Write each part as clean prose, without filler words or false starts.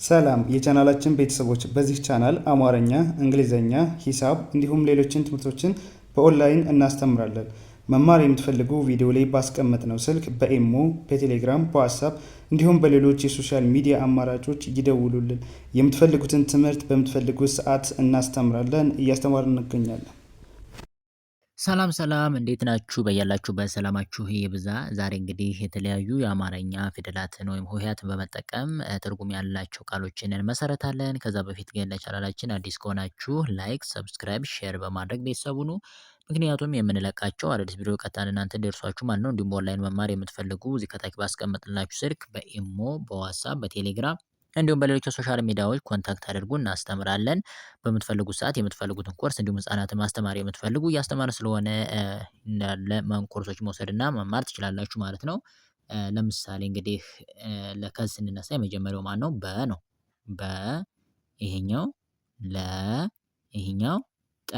ሰላም የቻናላችን ቤተሰቦች፣ በዚህ ቻናል አማርኛ፣ እንግሊዘኛ፣ ሂሳብ እንዲሁም ሌሎችን ትምህርቶችን በኦንላይን እናስተምራለን። መማር የምትፈልጉ ቪዲዮ ላይ ባስቀመጥነው ስልክ በኢሞ፣ በቴሌግራም፣ በዋትስአፕ እንዲሁም በሌሎች የሶሻል ሚዲያ አማራጮች ይደውሉልን። የምትፈልጉትን ትምህርት በምትፈልጉት ሰዓት እናስተምራለን፣ እያስተማርን እንገኛለን። ሰላም ሰላም እንዴት ናችሁ? በያላችሁበት ሰላማችሁ ይብዛ። ዛሬ እንግዲህ የተለያዩ የአማርኛ ፊደላትን ወይም ሆሄያትን በመጠቀም ትርጉም ያላቸው ቃሎችን እንመሰረታለን። ከዛ በፊት ግን ለቻናላችን አዲስ ከሆናችሁ ላይክ፣ ሰብስክራይብ፣ ሼር በማድረግ ቤተሰቡ ሁኑ። ምክንያቱም የምንለቃቸው አዳዲስ ቪዲዮ ቀጥታ እናንተ እንዲደርሷችሁ ማለት ነው። እንዲሁም በኦንላይን መማር የምትፈልጉ እዚህ ከታች ባስቀመጥንላችሁ ስልክ በኢሞ፣ በዋትስአፕ፣ በቴሌግራም እንዲሁም በሌሎች የሶሻል ሚዲያዎች ኮንታክት አድርጉ፣ እናስተምራለን። በምትፈልጉት ሰዓት የምትፈልጉትን ኮርስ እንዲሁም ህጻናትን ማስተማር የምትፈልጉ እያስተማርን ስለሆነ ኮርሶች መውሰድና መማር ትችላላችሁ ማለት ነው። ለምሳሌ እንግዲህ ለከ ስንነሳ የመጀመሪያው ማን ነው? በ ነው። በ ይሄኛው ለ ይሄኛው ጠ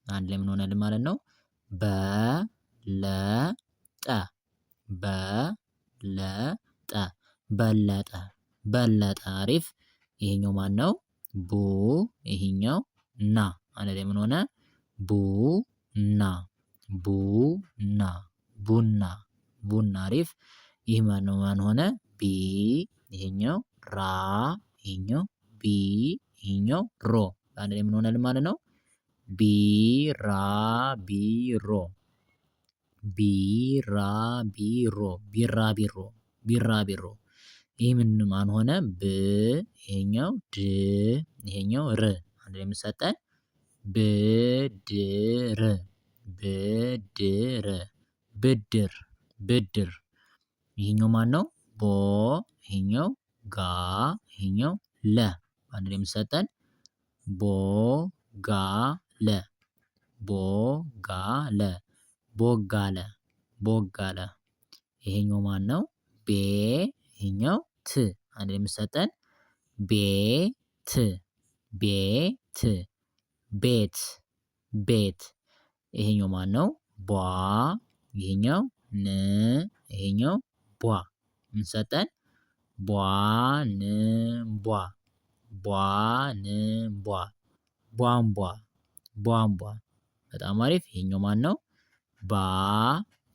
አንድ ላይ ምን ሆነልን ማለት ነው? በለጠ በለጠ በለጠ በለጠ። አሪፍ። ይሄኛው ማን ነው? ቡ ይሄኛው ና አንድ ላይ ምን ሆነ? ቡና ቡና ቡና ቡና። አሪፍ። ይህ ማን ነው? ማን ሆነ? ቢ ይሄኛው ራ ይሄኛው ቢ ይሄኛው ሮ አንድ ላይ ምን ሆነልን ማለት ነው? ቢራቢሮ ቢራቢሮ ቢራቢሮ ቢራቢሮ። ይህ ምን ማን ሆነ? ብ ይሄኛው ድ ይሄኛው ር አንድ ላይ የሚሰጠን ብድር ብድር ብድር ብድር። ይሄኛው ማን ነው? ቦ ይሄኛው ጋ ይሄኛው ለ አንድ ላይ የሚሰጠን ቦጋለ ቦጋለ ቦጋለ ቦጋለ። ይሄኛው ማን ነው? ቤ ይሄኛው ት አንድ ላይ የሚሰጠን ቤት ቤት ቤት ቤት። ይሄኛው ማን ነው? ቧ ይሄኛው ን ይሄኛው ቧ የሚሰጠን ቧንቧ ቧንቧ ቧንቧ ቧንቧ። በጣም አሪፍ። ይሄኛው ማን ነው? ባ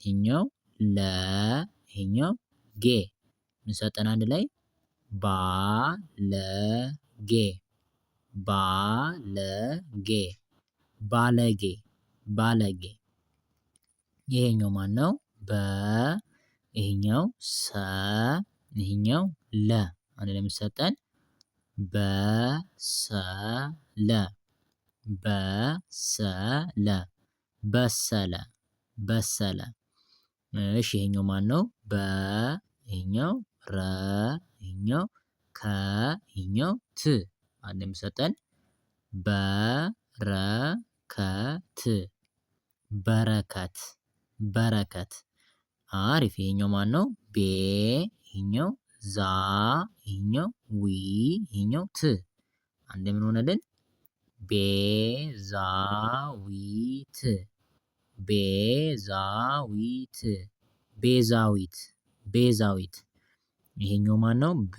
ይሄኛው ለ ይሄኛው ጌ የሚሰጠን አንድ ላይ ባለጌ ባለጌ ባለጌ ባለጌ። ይሄኛው ማን ነው? በ ይሄኛው ሰ ይሄኛው ለ አንድ ላይ የሚሰጠን በሰለ በሰለ በሰለ በሰለ። እሺ ይሄኛው ማን ነው? በ ይሄኛው ረ ይሄኛው ከ ይሄኛው ት አንድ ላይ የሚሰጠን በረከት በረከት በረከት። አሪፍ። ይሄኛው ማን ነው? ቤ ይሄኛው ዛ ይሄኛው ዊ ይሄኛው ት አንድ ላይ ምን ሆነልን? ቤዛዊት ቤዛዊት ቤዛዊት ቤዛዊት። ይሄኛው ማን ነው? ብ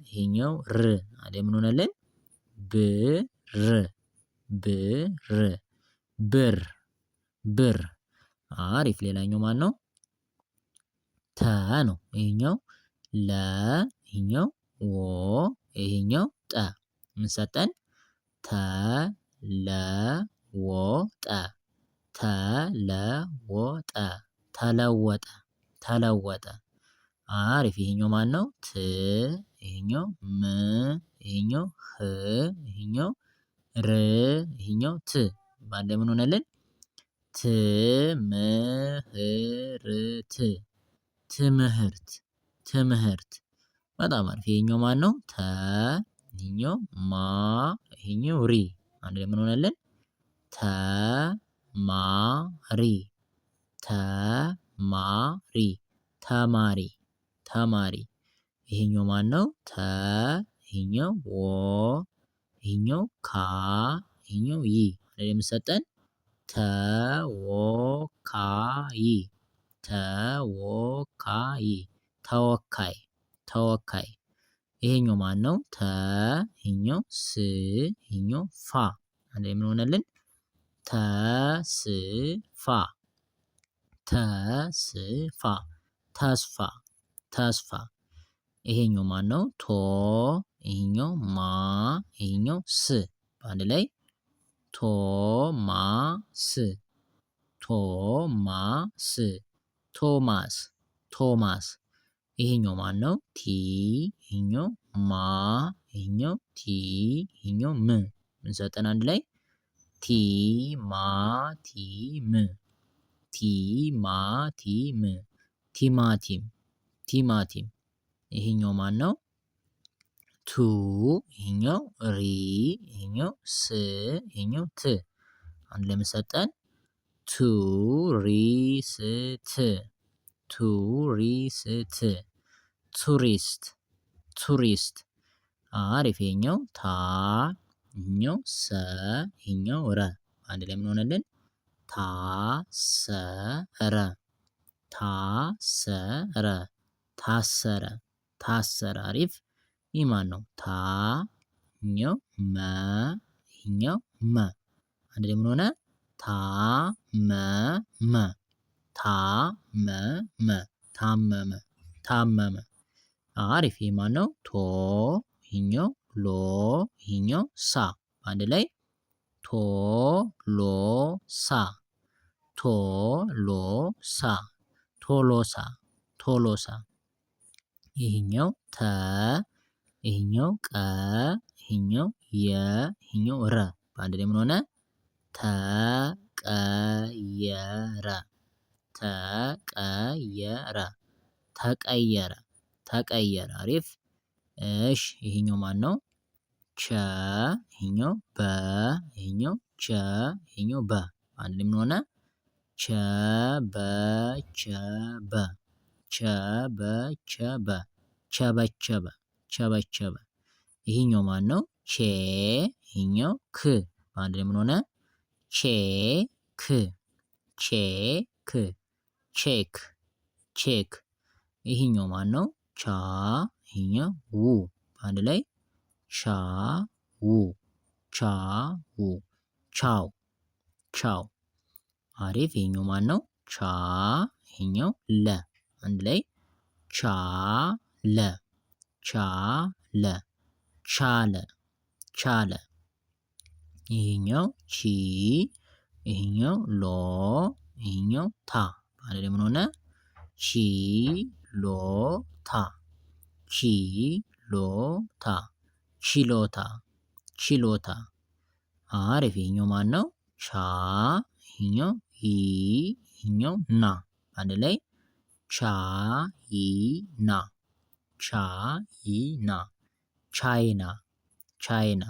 ይሄኛው ር አንድ ላይ ምን ሆነልን? ብር ብር ብር ብር። አሪፍ። ሌላኛው ማን ነው? ተ ነው። ይሄኛው ለ ይሄኛው ወ ይሄኛው ጠ ምን ሰጠን? ተለወጠ ተለወጠ ተለወጠ ተለወጠ። አሪፍ። ይሄኛው ማን ነው? ት ይሄኛው ም ይሄኛው ህ ይሄኛው ር ይሄኛው ት በአንድ ላይ ምን ሆነልን? ትምህርት ትምህርት ትምህርት። በጣም አሪፍ። ይሄኛው ማን ነው? ተ ይሄኛው ማ ይሄኛው ሪ አንድ ላይ ምን ሆነልን? ተማሪ ተማሪ ተማሪ ተማሪ። ይሄኛው ማን ነው? ተ ይሄኛው ወ ይሄኛው ካ ይሄኛው ይ አንድ ላይ የሚሰጠን ተወካይ ተወካይ ተወካይ ተወካይ። ይሄኛው ማን ነው? ተ ይሄኛው ስ ይሄኛው ፋ አንድ ላይ ምን ሆነልን? ተስፋ ተስፋ ተስፋ ተስፋ። ይሄኛው ማን ነው? ቶ ይሄኛው ማ ይሄኛው ስ በአንድ ላይ ቶማስ ቶማስ ቶማስ ቶማስ። ይሄኛው ማን ነው? ቲ ይሄኛው ማ ይሄኛው ቲ ይሄኛው ም ምን ሰጠን አንድ ላይ? ቲማቲም ቲማቲም ቲማቲም ቲማቲም። ይሄኛው ማን ነው? ቱ ይሄኛው ሪ ይሄኛው ስ ይሄኛው ት አንድ ላይ ምን ሰጠን? ቱሪስት ቱሪስት ቱሪስት ቱሪስት። አሪፍ። ይሄኛው ታ ይሄኛው ሰ ይሄኛው ረ አንድ ላይ ምን ሆነልን? ታሰረ ታሰረ ታሰረ ታሰረ። አሪፍ። ይህ ማን ነው? ታ ይሄኛው መ ይሄኛው መ አንድ ላይ ምን ሆነ? ታመመ ታመመ ታመመ ታመመ። አሪፍ። ይህ ማን ነው? ቶ ይሄኛው ሎ ይሄኛው ሳ አንድ ላይ ቶሎሳ ቶሎሳ ቶሎሳ ቶሎሳ። ይሄኛው ተ ይሄኛው ቀ ይሄኛው የ ይሄኛው ረ በአንድ ላይ ምን ሆነ? ተቀየረ ተቀየረ ተቀየረ ተቀየረ። አሪፍ። እሺ ይሄኛው ማን ነው? ቸ ይሄኛው በ ይሄኛው ቸ ይሄኛው በ አንድ ላይ ምን ሆነ? ቸበቸበ ቸበቸበ ቸበቸበ ቸበቸበ። ይሄኛው ማን ነው? ቼ ይሄኛው ክ በአንድ ላይ ምን ሆነ? ቼክ ቼክ ቼክ ቼክ። ይሄኛው ማን ነው? ቻ ይሄኛው ው በአንድ ላይ ቻው ቻው ቻው ቻው። አሪፍ። ይሄኛው ማን ነው? ቻ ይሄኛው ለ አንድ ላይ ቻለ ቻለ ቻለ ቻለ። ይሄኛው ቺ ይሄኛው ሎ ይሄኛው ታ በአንድ ላይ ምን ሆነ? ቺሎታ ቺሎታ ችሎታ ችሎታ። አሪፍ። ይሄኛው ማን ነው? ቻ ይሄኛው ይ ይሄኛው ና አንድ ላይ ቻይና ቻይና ቻይና ቻይና።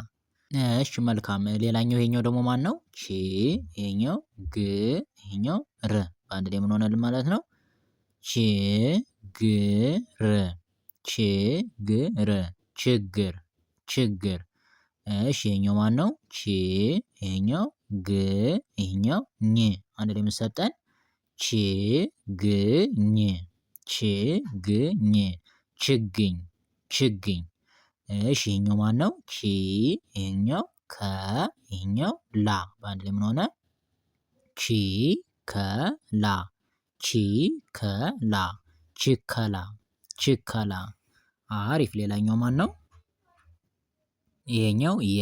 እሺ መልካም። ሌላኛው ይሄኛው ደግሞ ማን ነው? ቺ ይሄኛው ግ ይሄኛው ር በአንድ ላይ ምን ሆነልን ማለት ነው? ችግር ችግር ችግር ችግር። እሺ ይሄኛው ማን ነው? ቺ ይሄኛው ግ ይሄኛው ኝ አንድ ላይ ምን ሰጠን? ችግኝ ችግኝ ችግኝ ችግኝ። እሺ ይሄኛው ማን ነው? ቺ ይሄኛው ከ ይሄኛው ላ በአንድ ላይ ምን ሆነ? ቺከላ ቺከላ ችከላ ችከላ። አሪፍ። ሌላኛው ማን ነው? ይሄኛው የ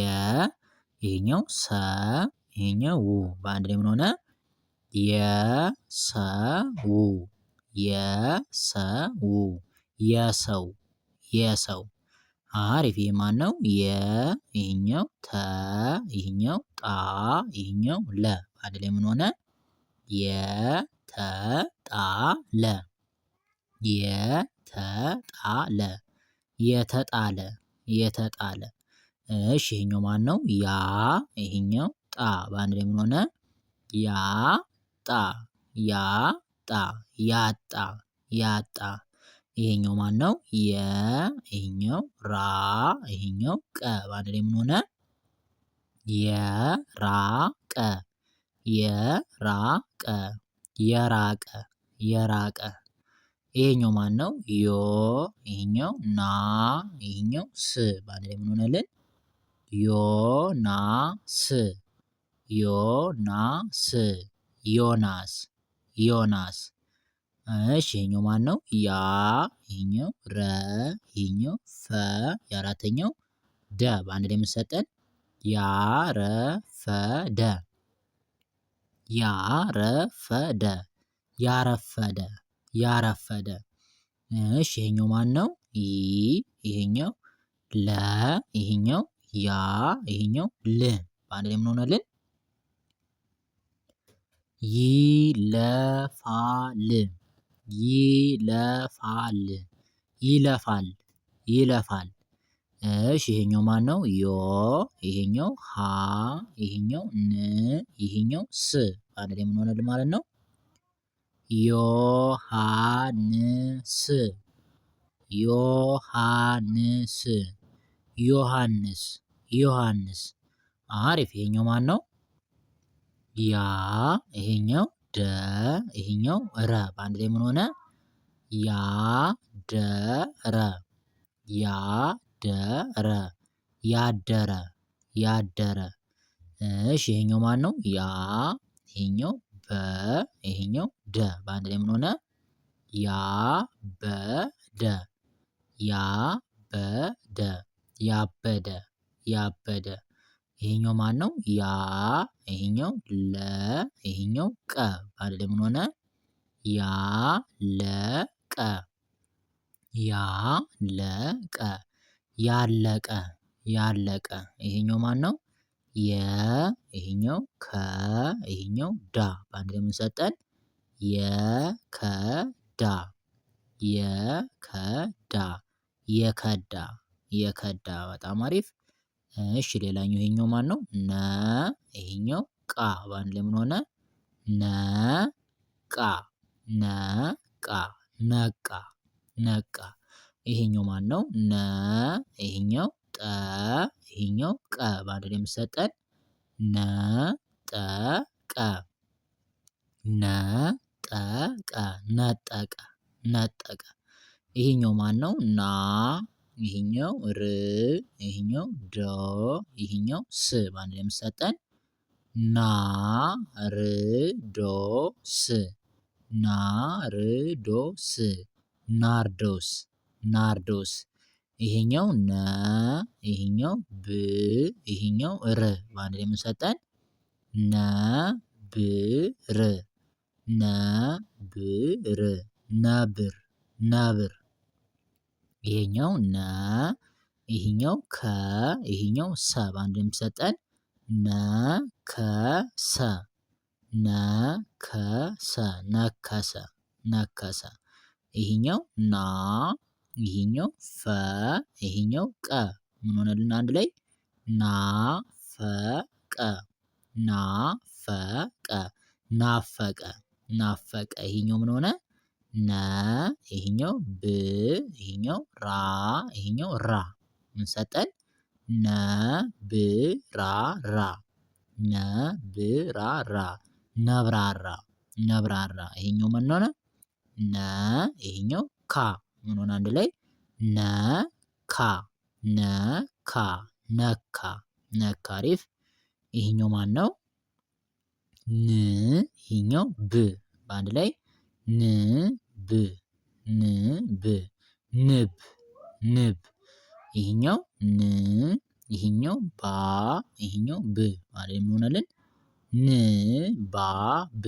ይሄኛው ሰ ይሄኛው ው በአንድ ላይ ምን ሆነ? የሰው የሰው የሰው የሰው። አሪፍ። ይሄ ማን ነው? የ ይሄኛው ተ ይሄኛው ጣ ይሄኛው ለ በአንድ ላይ ምን ሆነ? የተጣለ የተጣለ የተጣለ የተጣለ። እሺ ይሄኛው ማን ነው? ያ ይሄኛው ጣ በአንድ ላይ ምን ሆነ? ያጣ ያጣ ያጣ ያጣ። ይሄኛው ማን ነው? የ ይሄኛው ራ ይሄኛው ቀ በአንድ ላይ ምን ሆነ? የራቀ የራቀ የራቀ የራቀ። ይሄኛው ማን ነው? ዮ። ይሄኛው ና። ይሄኛው ስ። በአንድ ላይ ምን ሆነልን? ዮናስ። ዮናስ። ዮናስ። ዮናስ። እሺ ይሄኛው ማን ነው? ያ። ይሄኛው ረ። ይሄኛው ፈ። የአራተኛው ደ። በአንድ ላይ ምን ሰጠን? ያረፈደ። ያረፈደ። ያረፈደ። ያረፈደ። እሺ ይሄኛው ማን ነው? ይ። ይሄኛው ለ። ይሄኛው ያ። ይሄኛው ል። በአንድ ላይ ምን ሆነልን? ይለፋል። ይለፋል። ይለፋል። ይለፋል። እሺ ይሄኛው ማን ነው? ዮ። ይሄኛው ሀ። ይሄኛው ን። ይሄኛው ስ። በአንድ ላይ ምን ሆነልን ማለት ነው? ዮሐንስ። ዮሐንስ። ዮሐንስ። ዮሐንስ። አሪፍ። ይሄኛው ማን ነው? ያ። ይሄኛው ደ። ይሄኛው ረ። በአንድ ላይ ምን ሆነ? ያደረ። ያደረ። ያደረ። ያደረ። እሺ ይሄኛው ማን ነው? ያ። ይሄኛው በ። ይሄኛው ደ። በአንድ ላይ ምን ሆነ? ያበደ። ያበደ። ያበደ። ያበደ። ይሄኛው ማን ነው? ያ። ይሄኛው ለ። ይሄኛው ቀ። በአንድ ላይ ምን ሆነ? ያለቀ። ያለቀ። ያለቀ። ያለቀ። ይሄኛው ማን ነው? የ። ይሄኛው ከ። ይሄኛው ዳ። በአንድ ላይ ምን ሰጠን? የከዳ። የከዳ። የከዳ። የከዳ። በጣም አሪፍ። እሺ ሌላኛው ይሄኛው ማን ነው? ነ። ይሄኛው ቃ። በአንድ ላይ ምን ሆነ? ነቃ። ነቃ። ነቃ። ነቃ። ይሄኛው ማን ነው? ነ። ይሄኛው ጠ። ይሄኛው ቀ። በአንድ ላይ የምሰጠን? ነጠቀ። ነጠቀ። ነጠቀ። ነጠቀ። ይሄኛው ማን ነው? ና። ይሄኛው ር። ይሄኛው ዶ። ይሄኛው ስ። በአንድ ላይ የምሰጠን? ናርዶስ። ናርዶስ። ናርዶስ። ናርዶስ። ይሄኛው ነ። ይሄኛው ብ። ይሄኛው ር። በአንድ ላይ ምን ሰጠን? ነብር። ነብር። ነብር። ነብር። ይሄኛው ነ። ይሄኛው ከ። ይሄኛው ሰ። በአንድ ላይ የሚሰጠን? ነከሰ። ነከሰ። ነከሰ። ነከሰ። ይሄኛው ና። ይሄኛው ፈ። ይሄኛው ቀ። ምን ሆነልን አንድ ላይ? ናፈቀ። ናፈቀ። ናፈቀ። ናፈቀ። ይሄኛው ምን ሆነ? ነ። ይሄኛው ብ። ይሄኛው ራ። ይሄኛው ራ። ምን ሰጠን? ነብራራ። ነብራራ። ነብራራ። ነብራራ። ይሄኛው ምን ሆነ? ነ። ይሄኛው ካ። ምን ሆነ አንድ ላይ? ነካ። ነካ። ነካ። ነካ። አሪፍ። ይሄኛው ማን ነው? ን። ይሄኛው ብ። በአንድ ላይ ንብ። ንብ። ንብ። ንብ። ይሄኛው ን። ይሄኛው ባ። ይሄኛው ብ። ማለት ምን ሆነልን? ንባብ።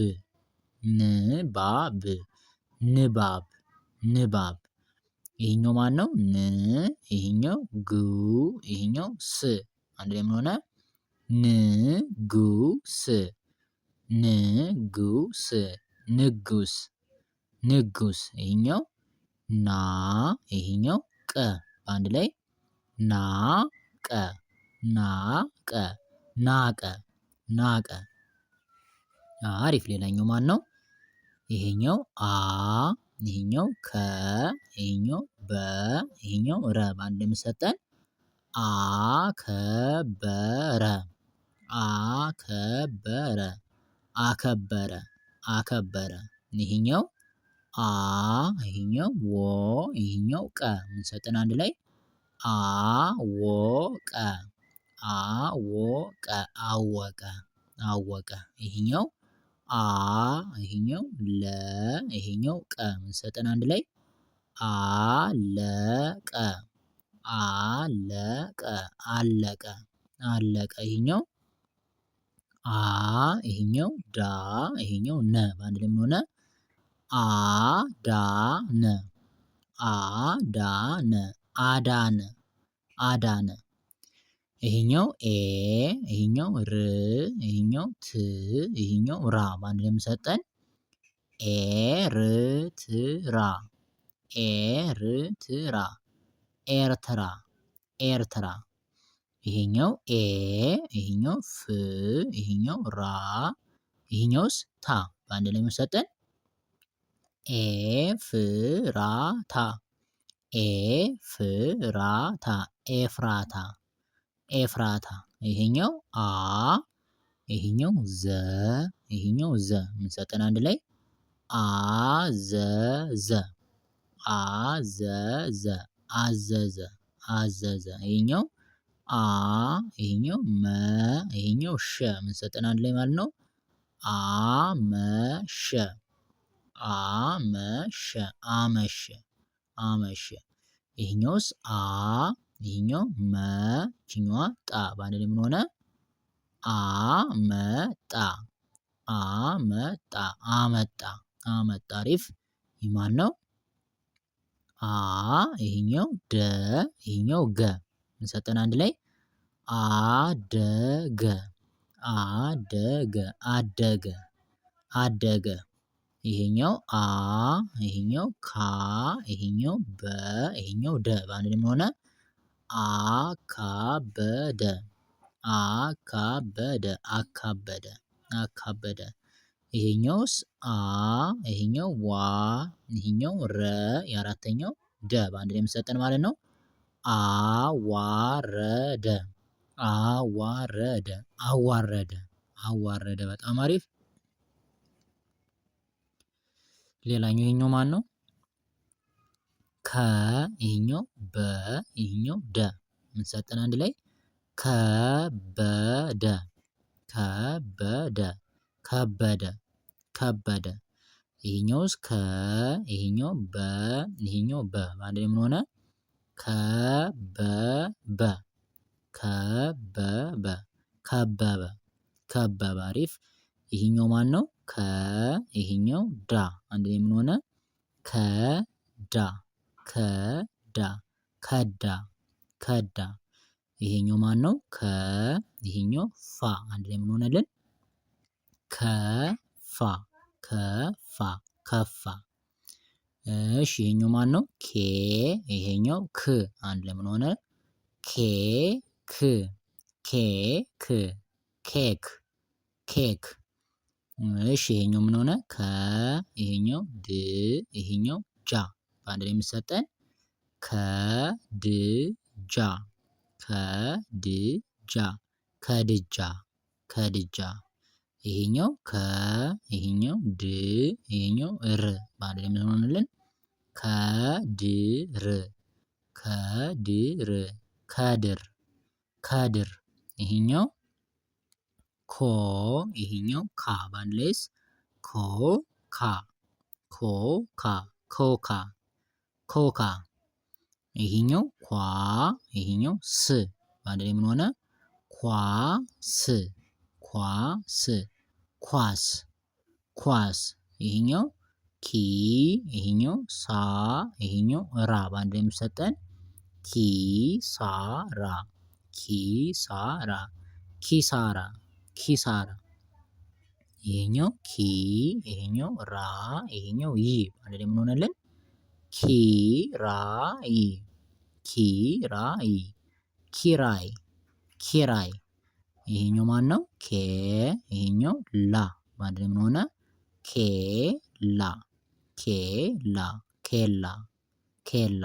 ንባብ። ንባብ። ንባብ። ይሄኛው ማን ነው? ን። ይሄኛው ጉ። ይሄኛው ስ። አንድ ላይ ምን ሆነ? ንጉስ። ንጉስ። ንጉስ። ንጉስ። ይሄኛው ና። ይሄኛው ቀ። በአንድ ላይ ናቀ። ናቀ። ናቀ። ናቀ። አሪፍ። ሌላኛው ማን ነው? ይሄኛው አ። ይሄኛው ከ። ይሄኛው በ። ይሄኛው ረ። በአንድ ላይ የምሰጠን? አከበረ። አከበረ። አከበረ። አከበረ። ይሄኛው አ ይሄኛው ወ ይሄኛው ቀ የምንሰጠን አንድ ላይ አወቀ አወቀ አወቀ አወቀ። ይሄኛው አ ይሄኛው ለ ይሄኛው ቀ የምንሰጠን አንድ ላይ አለቀ አለቀ አለቀ አለቀ። ይሄኛው አ ይሄኛው ዳ ይሄኛው ነ በአንድ ላይ ምን ሆነ? አዳነ አዳነ አዳነ አዳነ። ይሄኛው ኤ ይሄኛው ር ይሄኛው ት ይሄኛው ራ በአንድ ላይ የምሰጠን ኤርትራ ኤርትራ ኤርትራ ኤርትራ። ይሄኛው ኤ ይሄኛው ፍ ይሄኛው ራ ይሄኛውስ ታ በአንድ ላይ የምሰጠን ኤፍራታ ኤፍራታ ኤፍራታ ኤፍራታ። ይሄኛው አ ይሄኛው ዘ ይሄኛው ዘ የምንሰጠን አንድ ላይ አዘዘ አዘዘ አዘዘ አዘዘ። ይሄኛው አ ይሄኛው መ ይሄኛው ሸ የምንሰጠን አንድ ላይ ማለት ነው አመሸ አመሸ አመሸ አመሸ። ይሄኛውስ አ ይሄኛው መ ይችኛዋ ጣ በአንድ ላይ ምን ሆነ? አመጣ አመጣ አመጣ አመጣ። አሪፍ። ይህ ማን ነው? አ ይሄኛው ደ ይሄኛው ገ እንሰጠን አንድ ላይ አደገ አደገ አደገ አደገ። ይሄኛው አ ይሄኛው ካ ይሄኛው በ ይሄኛው ደ በአንድ ላይ ምን ሆነ? አካበደ አካበደ አካበደ አካበደ። ይሄኛውስ አ ይሄኛው ዋ ይሄኛው ረ የአራተኛው ደ በአንድ ላይ የምሰጠን ማለት ነው አዋረደ አዋረደ አዋረደ አዋረደ። በጣም አሪፍ። ሌላኛው ይሄኛው ማን ነው? ከ ይሄኛው በ ይሄኛው ደ የምንሰጠን አንድ ላይ ከበደ ከበደ ከበደ ከበደ። ይሄኛውስ ከ ይሄኛው በ ይሄኛው በ በአንድ ላይ ምን ሆነ? ከበበ ከበበ ከበበ ከበበ። አሪፍ። ይሄኛው ማን ነው? ከ ይሄኛው ዳ አንድ ላይ ምን ሆነ? ከዳ ከዳ ከዳ ከዳ። ይሄኛው ማን ነው? ከ ይሄኛው ፋ አንድ ላይ ምን ሆነልን? ከፋ ከፋ ከፋ። እሺ ይሄኛው ማን ነው? ኬ ይሄኛው ክ አንድ ላይ ምን ሆነ? ኬክ ኬክ ኬክ ኬክ። እሺ ይሄኛው ምን ሆነ? ከ ይሄኛው ድ ይሄኛው ጃ በአንድ ላይ የሚሰጠን ከድጃ ከድጃ ከድጃ ከድጃ። ይሄኛው ከ ይሄኛው ድ ይሄኛው ር በአንድ ላይ ምን ሆነልን? ከድር ከድር ከድር ከድር። ይሄኛው ኮ ይሄኛው ካ በአንድ ላይስ ኮካ ኮካ ኮካ ኮካ። ይሄኛው ኳ ይሄኛው ስ በአንድ ላይ ምን ሆነ? ኳስ ኳስ ኳስ ኳስ። ይሄኛው ኪ ይሄኛው ሳ ይሄኛው ራ በአንድ ላይ የሚሰጠን ኪሳራ ኪሳራ ኪሳራ ኪሳራ። ይሄኛው ኪ ይሄኛው ራ ይሄኛው ይ በአንድ ላይ ምን ሆነልን? ኪራይ ኪራይ ኪራይ ኪራይ። ይሄኛው ማን ነው? ኬ ይሄኛው ላ በአንድ ላይ ምን ሆነ? ኬላ ኬላ ኬላ ኬላ